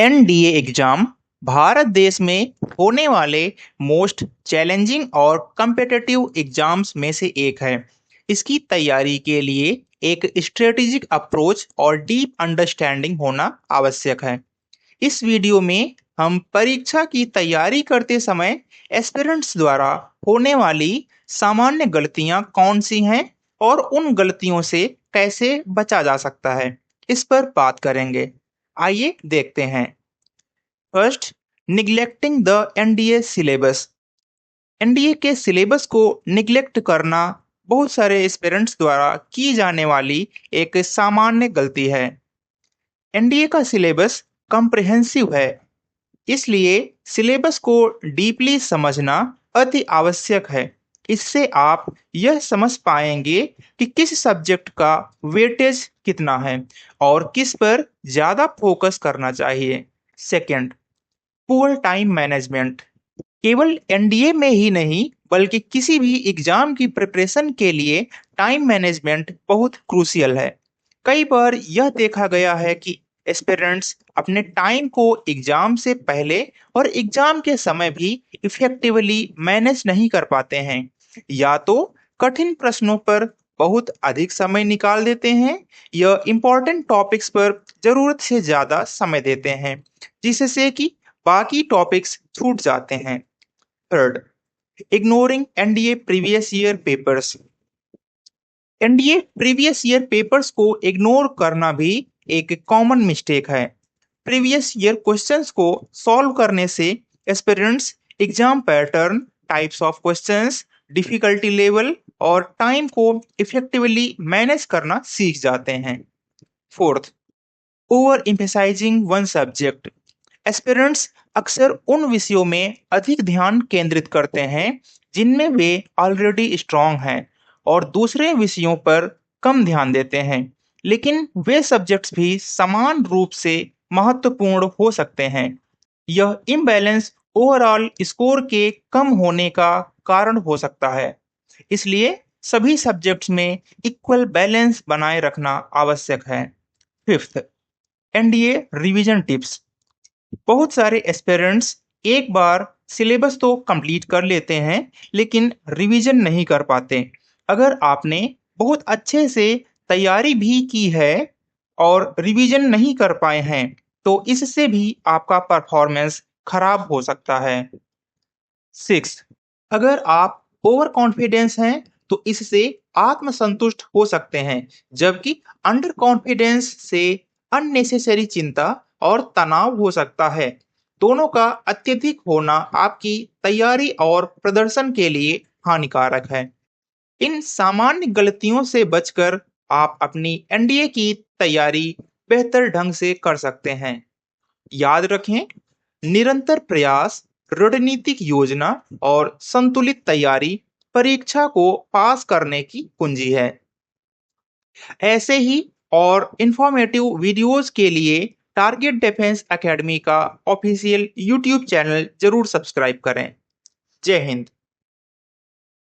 NDA exam Bharat देश में होने वाले मोस्ट चैलेंजिंग और कम्पिटिटिव एग्जाम्स में से एक है। इसकी तैयारी के लिए एक स्ट्रेटेजिक अप्रोच और डीप अंडरस्टैंडिंग होना आवश्यक है। इस वीडियो में हम परीक्षा की तैयारी करते समय एस्पिरेंट्स द्वारा होने वाली सामान्य गलतियां कौन सी हैं और उन गलतियों से कैसे बचा जा सकता है, इस पर बात करेंगे। आइए देखते हैं। First, neglecting the NDA syllabus. NDA के सिलेबस को निग्लेक्ट करना बहुत सारे एस्पिरेंट्स द्वारा की जाने वाली एक सामान्य गलती है। एनडीए का सिलेबस कॉम्प्रिहेंसिव है, इसलिए सिलेबस को डीपली समझना अति आवश्यक है। इससे आप यह समझ पाएंगे कि किस सब्जेक्ट का वेटेज कितना है और किस पर ज़्यादा फोकस करना चाहिए। Second, poor time management. केवल एनडीए में ही नहीं बल्कि किसी भी एग्जाम की प्रिपरेशन के लिए टाइम मैनेजमेंट बहुत क्रूशियल है। कई बार यह देखा गया है कि एस्पिरेंट्स अपने टाइम को एग्जाम से पहले और एग्जाम के समय भी इफेक्टिवली मैनेज नहीं कर पाते हैं। या तो कठिन प्रश्नों पर बहुत अधिक समय निकाल देते हैं या इम्पोर्टेंट टॉपिक्स पर जरूरत से ज्यादा समय देते हैं, जिससे कि बाकी टॉपिक्स छूट जाते हैं। Third, ignoring NDA previous year papers. NDA previous year papers को इग्नोर करना भी एक कॉमन मिस्टेक है। प्रीवियस ईयर क्वेश्चंस को सॉल्व करने से aspirants exam pattern, types of questions, difficulty level और टाइम को इफेक्टिवली मैनेज करना सीख जाते हैं। Fourth, over emphasizing one subject. Aspirants अक्सर उन विषयों में अधिक ध्यान केंद्रित करते हैं जिनमें वे ऑलरेडी स्ट्रांग हैं और दूसरे विषयों पर कम ध्यान देते हैं, लेकिन वे सब्जेक्ट्स भी समान रूप से महत्वपूर्ण हो सकते हैं। यह इम्बैलेंस ओवरऑल स्कोर के कम होने का कारण हो सकता है। इसलिए सभी सब्जेक्ट्स में इक्वल बैलेंस बनाए रखना आवश्यक है। Fifth, NDA revision tips. बहुत एस्पिरेंट्स एक बार सिलेबस तो कंप्लीट कर लेते हैं लेकिन रिवीजन नहीं कर पाते। अगर आपने बहुत अच्छे से तैयारी भी की है और रिवीजन नहीं कर पाए हैं तो इससे भी आपका परफॉर्मेंस खराब हो सकता है। सिक्स, अगर आप ओवर कॉन्फिडेंस हैं तो इससे आत्मसंतुष्ट हो सकते हैं, जबकि अंडर कॉन्फिडेंस से अननेसेसरी चिंता और तनाव हो सकता है। दोनों का अत्यधिक होना आपकी तैयारी और प्रदर्शन के लिए हानिकारक है। इन सामान्य गलतियों से बचकर आप अपनी एनडीए की तैयारी बेहतर ढंग से कर सकते हैं। याद रखें, निरंतर प्रयास, रणनीतिक योजना और संतुलित तैयारी परीक्षा को पास करने की कुंजी है। ऐसे ही और इंफॉर्मेटिव वीडियोस के लिए टारगेट डिफेंस एकेडमी का ऑफिशियल यूट्यूब चैनल जरूर सब्सक्राइब करें। जय हिंद।